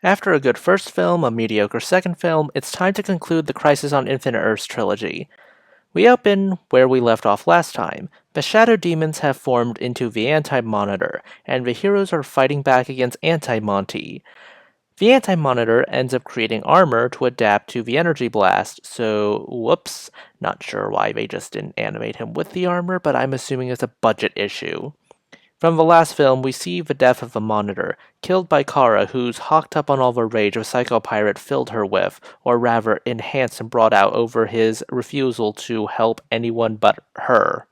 After a good first film, a mediocre second film, it's time to conclude the Crisis on Infinite Earths trilogy. We open where we left off last time. The Shadow Demons have formed into the Anti-Monitor, and the heroes are fighting back against Anti-Monty. The Anti-Monitor ends up creating armor to adapt to the energy blast, so whoops, not sure why they just didn't animate him with the armor, but I'm assuming it's a budget issue. From the last film, we see the death of the Monitor, killed by Kara, who's hawked up on all the rage a psycho-pirate filled her with, or rather enhanced and brought out over his refusal to help anyone but her.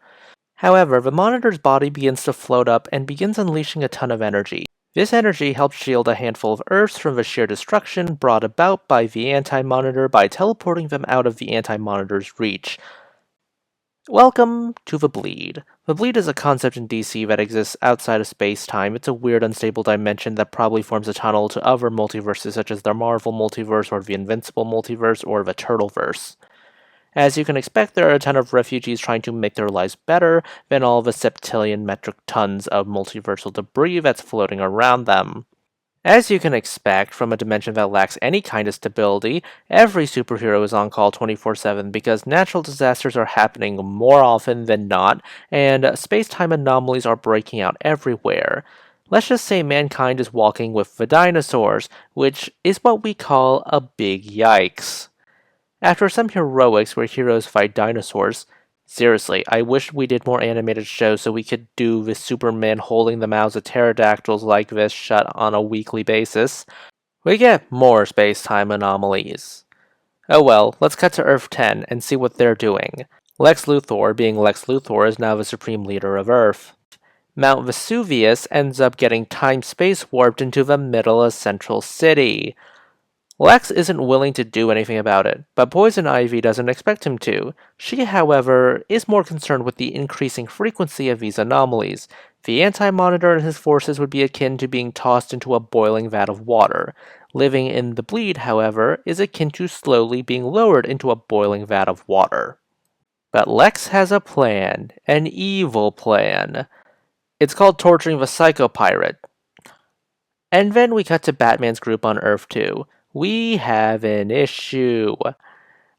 However, the Monitor's body begins to float up and begins unleashing a ton of energy. This energy helps shield a handful of Earths from the sheer destruction brought about by the Anti-Monitor by teleporting them out of the Anti-Monitor's reach. Welcome to the Bleed. The Bleed is a concept in DC that exists outside of space-time. It's a weird, unstable dimension that probably forms a tunnel to other multiverses such as the Marvel multiverse or the Invincible multiverse or the Turtleverse. As you can expect, there are a ton of refugees trying to make their lives better than all the septillion metric tons of multiversal debris that's floating around them. As you can expect from a dimension that lacks any kind of stability, every superhero is on call 24/7 because natural disasters are happening more often than not, and space-time anomalies are breaking out everywhere. Let's just say mankind is walking with the dinosaurs, which is what we call a big yikes. After some heroics where heroes fight dinosaurs, seriously, I wish we did more animated shows so we could do with Superman holding the mouths of pterodactyls like this shut on a weekly basis. We get more space-time anomalies. Oh well, let's cut to Earth 10 and see what they're doing. Lex Luthor, being Lex Luthor, is now the supreme leader of Earth. Mount Vesuvius ends up getting time-space warped into the middle of Central City. Lex isn't willing to do anything about it, but Poison Ivy doesn't expect him to. She, however, is more concerned with the increasing frequency of these anomalies. The Anti-Monitor and his forces would be akin to being tossed into a boiling vat of water. Living in the Bleed, however, is akin to slowly being lowered into a boiling vat of water. But Lex has a plan, an evil plan. It's called torturing the Psycho-Pirate. And then we cut to Batman's group on Earth 2. We have an issue.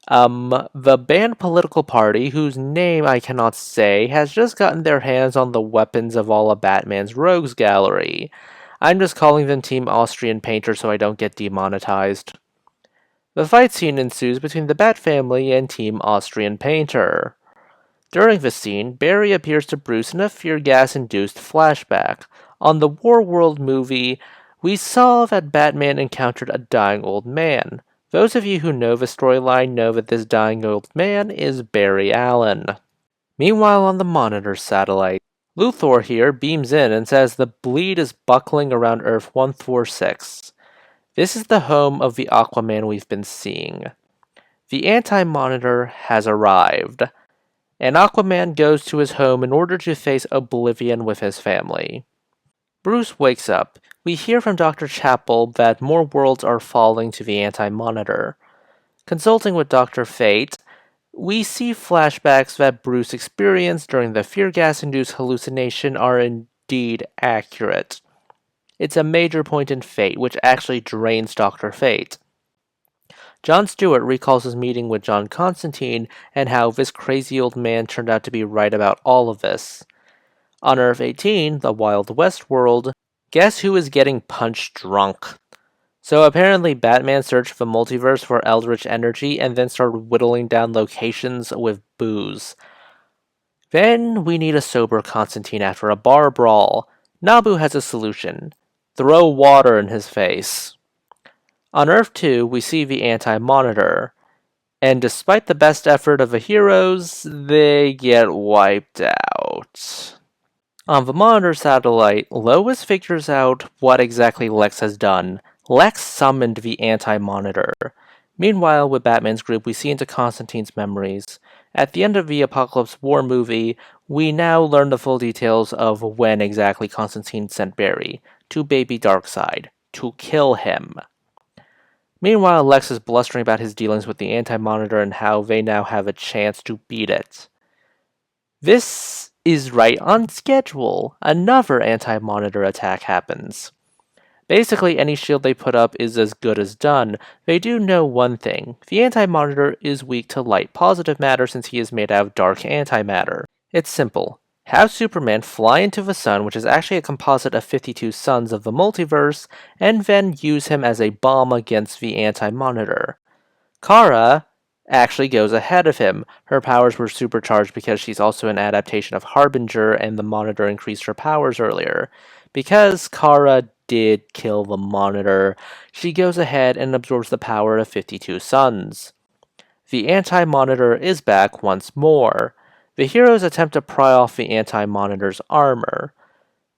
The banned political party, whose name I cannot say, has just gotten their hands on the weapons of all of Batman's rogues gallery. I'm just calling them Team Austrian Painter so I don't get demonetized. The fight scene ensues between the Bat family and Team Austrian Painter. During the scene, Barry appears to Bruce in a fear gas-induced flashback. On the Warworld movie, we saw that Batman encountered a dying old man. Those of you who know the storyline know that this dying old man is Barry Allen. Meanwhile, on the Monitor satellite, Luthor here beams in and says the Bleed is buckling around Earth 146. This is the home of the Aquaman we've been seeing. The Anti-Monitor has arrived, and Aquaman goes to his home in order to face Oblivion with his family. Bruce wakes up. We hear from Dr. Chapel that more worlds are falling to the Anti-Monitor. Consulting with Dr. Fate, we see flashbacks that Bruce experienced during the fear gas-induced hallucination are indeed accurate. It's a major point in Fate, which actually drains Dr. Fate. Jon Stewart recalls his meeting with John Constantine and how this crazy old man turned out to be right about all of this. On Earth 18, the Wild West world, guess who is getting punch drunk? So apparently Batman searched the multiverse for eldritch energy and then started whittling down locations with booze. Then we need a sober Constantine after a bar brawl. Nabu has a solution. Throw water in his face. On Earth 2, we see the Anti-Monitor. And despite the best effort of the heroes, they get wiped out. On the Monitor satellite, Lois figures out what exactly Lex has done. Lex summoned the Anti-Monitor. Meanwhile, with Batman's group, we see into Constantine's memories. At the end of the Apocalypse War movie, we now learn the full details of when exactly Constantine sent Barry to Baby Darkseid to kill him. Meanwhile, Lex is blustering about his dealings with the Anti-Monitor and how they now have a chance to beat it. This is right on schedule. Another Anti-Monitor attack happens. Basically, any shield they put up is as good as done. They do know one thing. The Anti-Monitor is weak to light positive matter since he is made out of dark antimatter. It's simple. Have Superman fly into the sun, which is actually a composite of 52 suns of the multiverse, and then use him as a bomb against the Anti-Monitor. Kara actually goes ahead of him. Her powers were supercharged because she's also an adaptation of Harbinger, and the Monitor increased her powers earlier. Because Kara did kill the Monitor, she goes ahead and absorbs the power of 52 suns. The Anti-Monitor is back once more. The heroes attempt to pry off the Anti-Monitor's armor.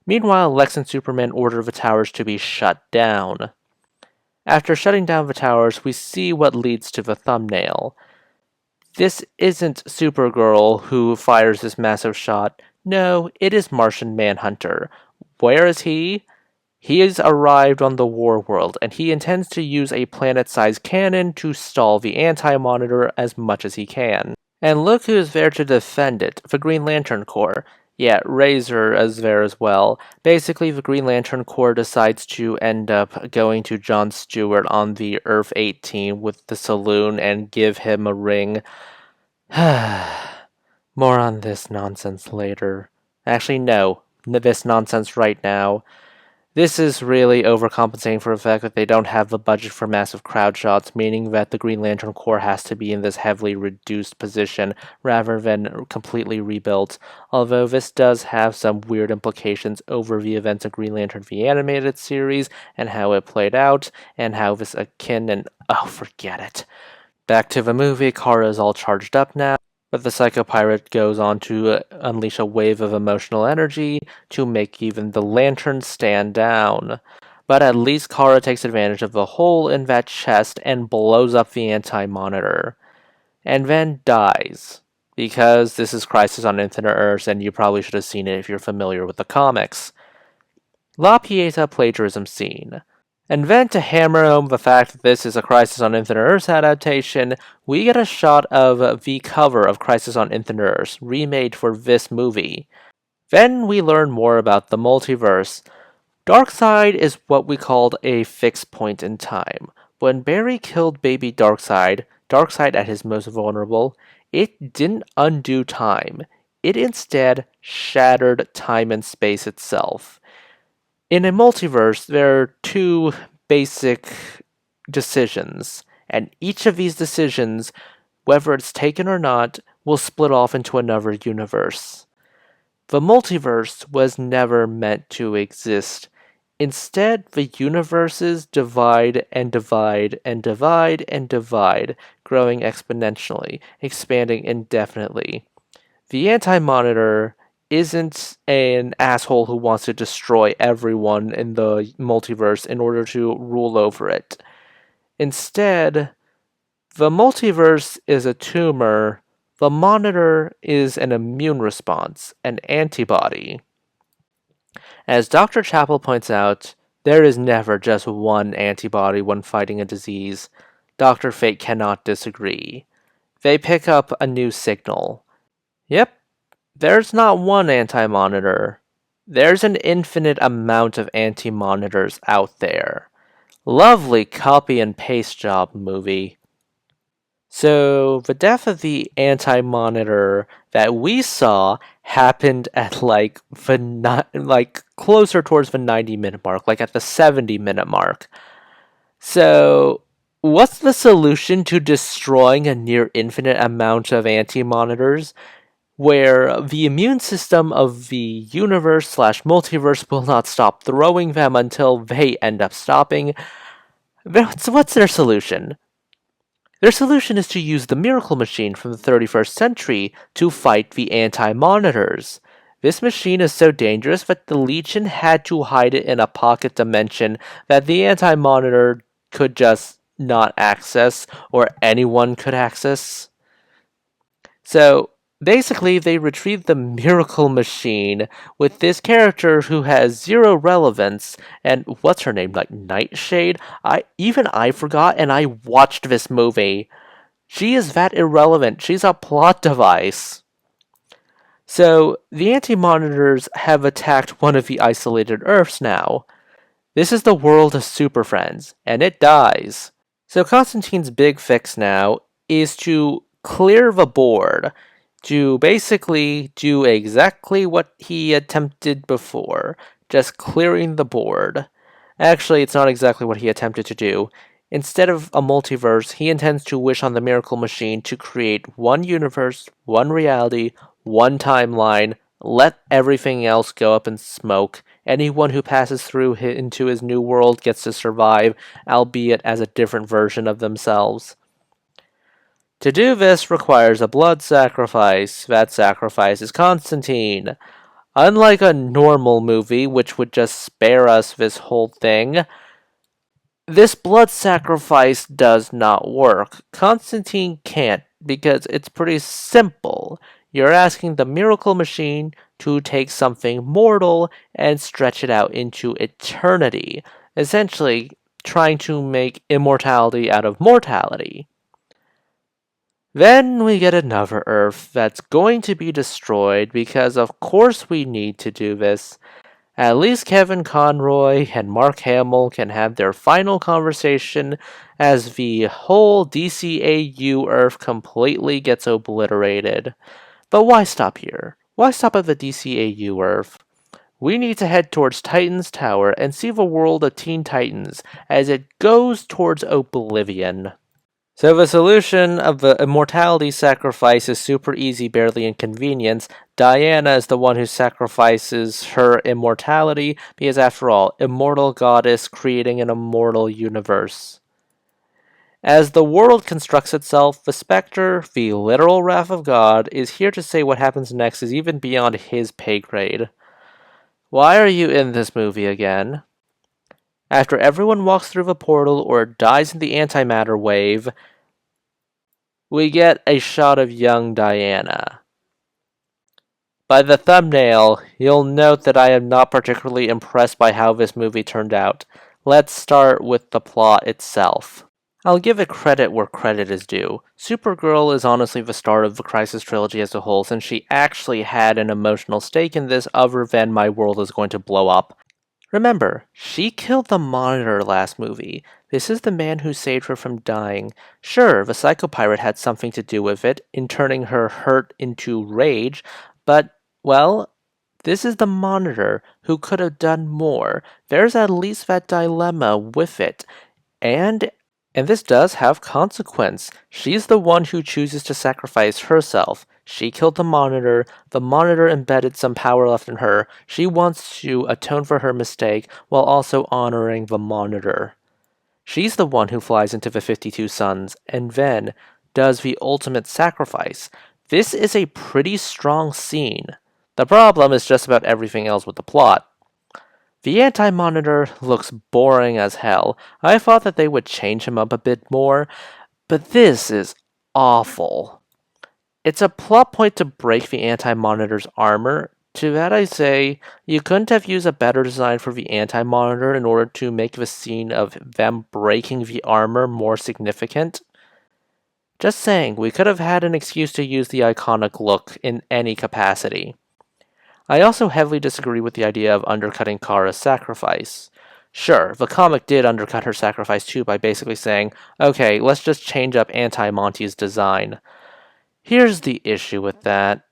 Meanwhile, Lex and Superman order the towers to be shut down. After shutting down the towers, we see what leads to the thumbnail. This isn't Supergirl who fires this massive shot. No, it is Martian Manhunter. Where is he? He has arrived on the War World, and he intends to use a planet-sized cannon to stall the Anti-Monitor as much as he can. And look who is there to defend it, the Green Lantern Corps. Yeah, Razor is there as well. Basically, the Green Lantern Corps decides to end up going to Jon Stewart on the Earth-18 with the saloon and give him a ring. More on this nonsense later. Actually, no. This nonsense right now. This is really overcompensating for the fact that they don't have the budget for massive crowd shots, meaning that the Green Lantern Corps has to be in this heavily reduced position rather than completely rebuilt, although this does have some weird implications over the events of Green Lantern the Animated Series and how it played out, and how this akin and oh, forget it. Back to the movie, Kara is all charged up now. But the Psycho Pirate goes on to unleash a wave of emotional energy to make even the Lantern stand down. But at least Kara takes advantage of the hole in that chest and blows up the Anti-Monitor. And then dies. Because this is Crisis on Infinite Earths, and you probably should have seen it if you're familiar with the comics. La Pieta plagiarism scene. And then to hammer home the fact that this is a Crisis on Infinite Earths adaptation, we get a shot of the cover of Crisis on Infinite Earths, remade for this movie. Then we learn more about the multiverse. Darkseid is what we called a fixed point in time. When Barry killed baby Darkseid at his most vulnerable, it didn't undo time. It instead shattered time and space itself. In a multiverse, there are two basic decisions, and each of these decisions, whether it's taken or not, will split off into another universe. The multiverse was never meant to exist. Instead, the universes divide and divide and divide and divide, growing exponentially, expanding indefinitely. The Anti-Monitor isn't an asshole who wants to destroy everyone in the multiverse in order to rule over it. Instead, the multiverse is a tumor. The Monitor is an immune response, an antibody. As Dr. Chappell points out, there is never just one antibody when fighting a disease. Dr. Fate cannot disagree. They pick up a new signal. Yep. There's not one Anti-Monitor. There's an infinite amount of Anti-Monitors out there. Lovely copy and paste job, movie. So, the death of the Anti-Monitor that we saw happened at closer towards the 90-minute mark, like at the 70-minute mark. So, what's the solution to destroying a near infinite amount of Anti-Monitors? Where the immune system of the universe/multiverse will not stop throwing them until they end up stopping. What's their solution? Their solution is to use the Miracle Machine from the 31st century to fight the Anti-Monitors. This machine is so dangerous that the Legion had to hide it in a pocket dimension that the Anti-Monitor could just not access, or anyone could access. So, basically, they retrieved the Miracle Machine with this character who has zero relevance, and what's her name, like Nightshade? I forgot, and I watched this movie. She is that irrelevant. She's a plot device. So, the Anti-Monitors have attacked one of the isolated Earths now. This is the world of Super Friends, and it dies. So Constantine's big fix now is to clear the board, to basically do exactly what he attempted before, just clearing the board. Actually, it's not exactly what he attempted to do. Instead of a multiverse, he intends to wish on the Miracle Machine to create one universe, one reality, one timeline, let everything else go up in smoke. Anyone who passes through into his new world gets to survive, albeit as a different version of themselves. To do this requires a blood sacrifice. That sacrifice is Constantine. Unlike a normal movie, which would just spare us this whole thing, this blood sacrifice does not work. Constantine can't, because it's pretty simple. You're asking the Miracle Machine to take something mortal and stretch it out into eternity, essentially trying to make immortality out of mortality. Then we get another Earth that's going to be destroyed because of course we need to do this. At least Kevin Conroy and Mark Hamill can have their final conversation as the whole DCAU Earth completely gets obliterated. But why stop here? Why stop at the DCAU Earth? We need to head towards Titan's Tower and see the world of Teen Titans as it goes towards oblivion. So the solution of the immortality sacrifice is super easy, barely inconvenience. Diana is the one who sacrifices her immortality because, after all, immortal goddess creating an immortal universe. As the world constructs itself, the Spectre, the literal wrath of God, is here to say what happens next is even beyond his pay grade. Why are you in this movie again? After everyone walks through the portal or dies in the antimatter wave, we get a shot of young Diana. By the thumbnail, you'll note that I am not particularly impressed by how this movie turned out. Let's start with the plot itself. I'll give it credit where credit is due. Supergirl is honestly the star of the Crisis trilogy as a whole, since she actually had an emotional stake in this other than my world is going to blow up. Remember, she killed the Monitor last movie. This is the man who saved her from dying. Sure, the Psychopirate had something to do with it, in turning her hurt into rage, but, well, this is the Monitor, who could have done more. There's at least that dilemma with it. And this does have consequence. She's the one who chooses to sacrifice herself. She killed the Monitor embedded some power left in her. She wants to atone for her mistake while also honoring the Monitor. She's the one who flies into the 52 Suns and then does the ultimate sacrifice. This is a pretty strong scene. The problem is just about everything else with the plot. The Anti-Monitor looks boring as hell. I thought that they would change him up a bit more, but this is awful. It's a plot point to break the Anti-Monitor's armor. To that I say, you couldn't have used a better design for the Anti-Monitor in order to make the scene of them breaking the armor more significant? Just saying, we could have had an excuse to use the iconic look in any capacity. I also heavily disagree with the idea of undercutting Kara's sacrifice. Sure, the comic did undercut her sacrifice too by basically saying, okay, let's just change up Anti-Monty's design. Here's the issue with that.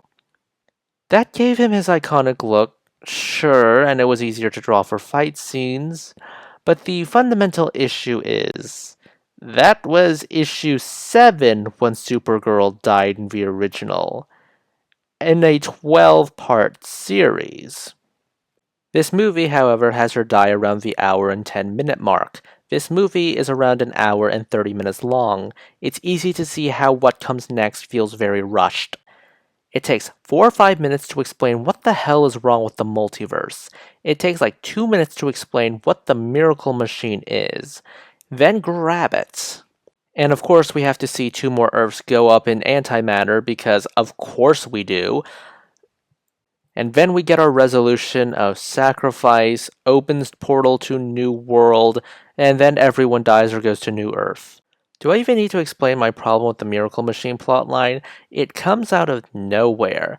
That gave him his iconic look, sure, and it was easier to draw for fight scenes, but the fundamental issue is, that was issue 7 when Supergirl died in the original, in a 12-part series. This movie, however, has her die around the hour and 10-minute mark. This movie is around an hour and 30 minutes long. It's easy to see how what comes next feels very rushed. It takes 4 or 5 minutes to explain what the hell is wrong with the multiverse. It takes like 2 minutes to explain what the Miracle Machine is. Then grab it. And of course we have to see 2 more Earths go up in antimatter because of course we do. And then we get our resolution of sacrifice, opens portal to new world, and then everyone dies or goes to New Earth. Do I even need to explain my problem with the Miracle Machine plotline? It comes out of nowhere.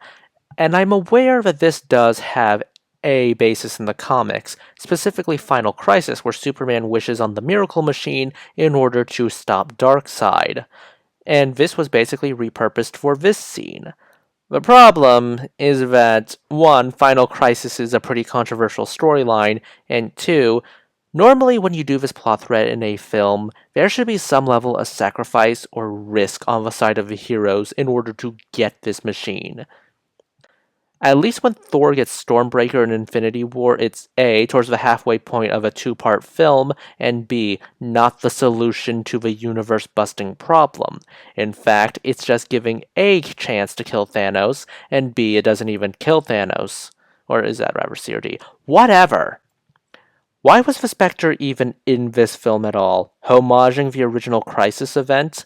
And I'm aware that this does have a basis in the comics, specifically Final Crisis, where Superman wishes on the Miracle Machine in order to stop Darkseid. And this was basically repurposed for this scene. The problem is that, one, Final Crisis is a pretty controversial storyline, and two, normally when you do this plot thread in a film, there should be some level of sacrifice or risk on the side of the heroes in order to get this machine. At least when Thor gets Stormbreaker in Infinity War, it's A, towards the halfway point of a two-part film, and B, not the solution to the universe-busting problem. In fact, it's just giving A chance to kill Thanos, and B, it doesn't even kill Thanos. Or is that rather C or D? Whatever! Why was the Spectre even in this film at all? Homaging the original Crisis event?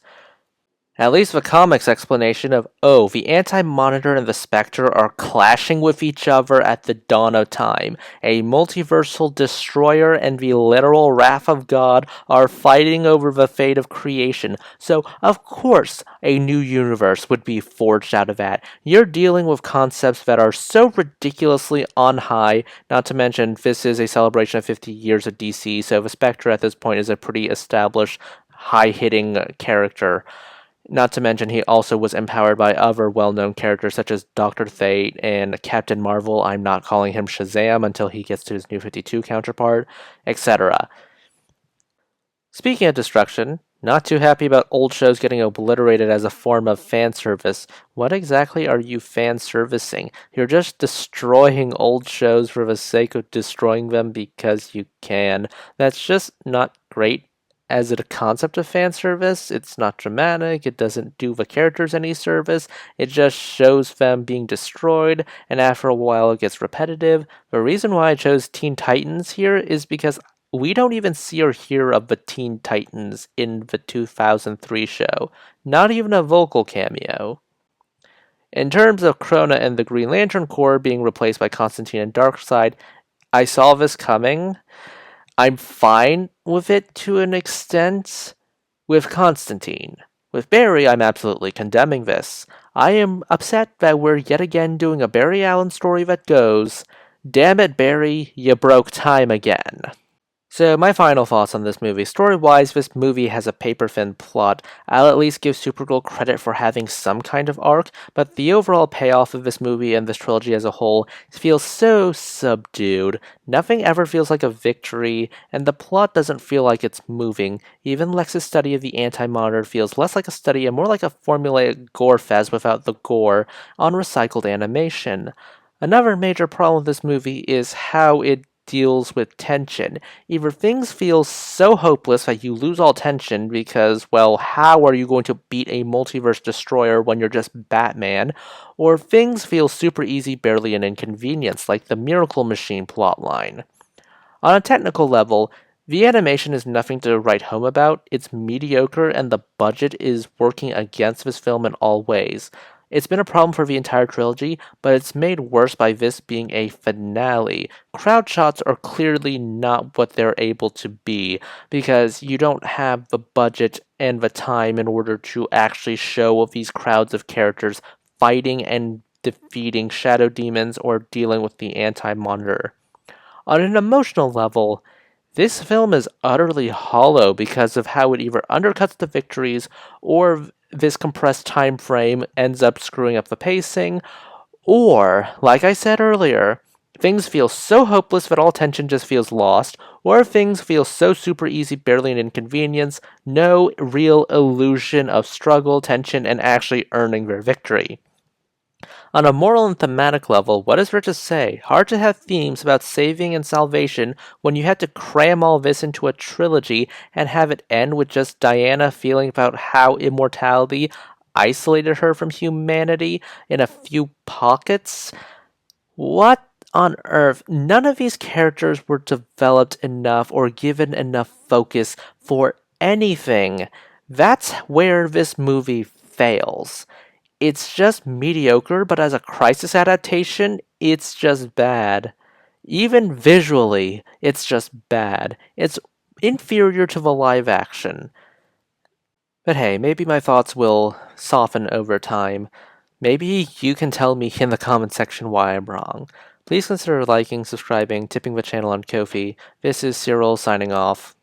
At least the comics explanation of, oh, the Anti-Monitor and the Spectre are clashing with each other at the dawn of time. A multiversal destroyer and the literal wrath of God are fighting over the fate of creation. So, of course, a new universe would be forged out of that. You're dealing with concepts that are so ridiculously on high, not to mention this is a celebration of 50 years of DC, so the Spectre at this point is a pretty established, high-hitting character. Not to mention, he also was empowered by other well-known characters such as Dr. Fate and Captain Marvel. I'm not calling him Shazam until he gets to his New 52 counterpart, etc. Speaking of destruction, not too happy about old shows getting obliterated as a form of fan service. What exactly are you fan servicing? You're just destroying old shows for the sake of destroying them because you can. That's just not great. As a concept of fan service, it's not dramatic, it doesn't do the characters any service, it just shows them being destroyed, and after a while it gets repetitive. The reason why I chose Teen Titans here is because we don't even see or hear of the Teen Titans in the 2003 show, not even a vocal cameo. In terms of Krona and the Green Lantern Corps being replaced by Constantine and Darkseid, I saw this coming. I'm fine with it to an extent with Constantine. With Barry, I'm absolutely condemning this. I am upset that we're yet again doing a Barry Allen story that goes, "Damn it, Barry, you broke time again." So my final thoughts on this movie. Story-wise, this movie has a paper-thin plot. I'll at least give Supergirl credit for having some kind of arc, but the overall payoff of this movie and this trilogy as a whole feels so subdued. Nothing ever feels like a victory, and the plot doesn't feel like it's moving. Even Lex's study of the Anti-Monitor feels less like a study and more like a formulaic gore fest without the gore on recycled animation. Another major problem with this movie is how it deals with tension. Either things feel so hopeless that you lose all tension because, well, how are you going to beat a multiverse destroyer when you're just Batman? Or things feel super easy, barely an inconvenience, like the Miracle Machine plotline. On a technical level, the animation is nothing to write home about. It's mediocre, and the budget is working against this film in all ways. It's been a problem for the entire trilogy, but it's made worse by this being a finale. Crowd shots are clearly not what they're able to be, because you don't have the budget and the time in order to actually show these crowds of characters fighting and defeating shadow demons or dealing with the Anti-Monitor. On an emotional level, this film is utterly hollow because of how it either undercuts the victories or this compressed time frame ends up screwing up the pacing, or, like I said earlier, things feel so hopeless that all tension just feels lost, or things feel so super easy, barely an inconvenience, no real illusion of struggle, tension, and actually earning their victory. On a moral and thematic level, what is there to say? Hard to have themes about saving and salvation when you had to cram all this into a trilogy and have it end with just Diana feeling about how immortality isolated her from humanity in a few pockets? What on earth? None of these characters were developed enough or given enough focus for anything. That's where this movie fails. It's just mediocre, but as a Crisis adaptation, it's just bad. Even visually, it's just bad. It's inferior to the live action. But hey, maybe my thoughts will soften over time. Maybe you can tell me in the comment section why I'm wrong. Please consider liking, subscribing, tipping the channel on Ko-fi. This is Cyril signing off.